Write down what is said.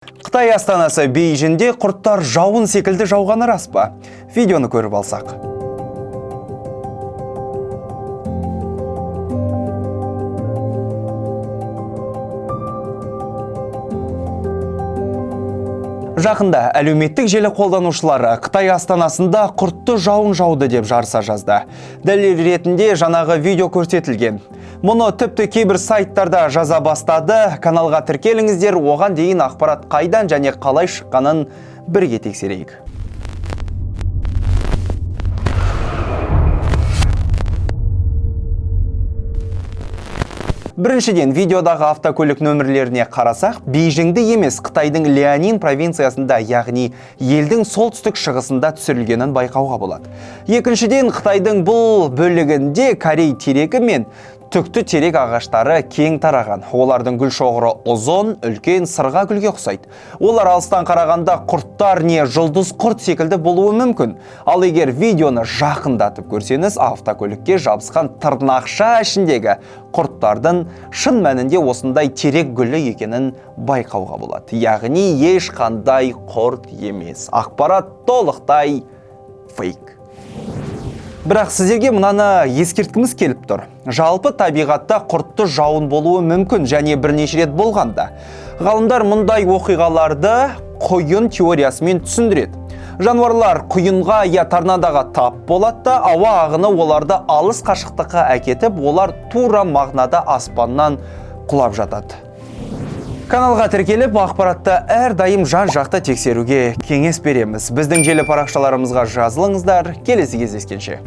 Қытай астанасы Бейжіңде құрттар жауын секілді жауғаны рас па? Видеоны көріп алсақ. Жақында әлеуметтік желі қолданушылары Қытай астанасында құртты жауын жауды деп жарыса жазды. Дәлел ретінде жаңағы видео көрсетілген. Мұны тіпті кейбір сайттарда жаза бастады. Каналға тіркеліңіздер, оған дейін ақпарат қайдан және қалай шыққанын бірге тексерейік. Біріншіден, видеодағы автокөлік нөмірлеріне қарасақ, Бейжіңді емес, Қытайдың Лянин провинциясында, яғни елдің солтүстік шығысында түсірілгенін байқауға болады. Екіншіден, Қытайдың бұл бөлігінде Корей терегі мен түкті терек ағаштары кең тараған. Олардың гүл шоғыры ұзын, үлкен сырға гүлге ұқсайды. Олар алыстан қарағанда құрттар не жұлдыз құрт секілді болуы мүмкін. Ал егер видеоны жақындатып көрсеңіз, автокөлікке жабысқан тырнақша ішіндегі құрттардың шын мәнінде осындай терек гүлі екенін байқауға болады. Яғни ешқандай құрт емес. Ақпарат толықтай фейк. Бірақ сіздерге мынаны ескерткіміз келіп тұр. Жалпы табиғатта құртты жауын болуы мүмкін және бірнеше рет болғанда. Ғалымдар мұндай оқиғаларды құйын теориясымен түсіндіреді. Жануарлар құйынға я торнадоға тап болады, ауа ағыны оларды алыс қашықтыққа әкетіп, олар тура мағынада аспаннан құлап жатады. Каналға тіркеліп, ақпаратты әрдайым жан-жақты тексеруге кеңес береміз. Біздің желі парақшаларымызға жазылыңыздар. Келесі кездескенше.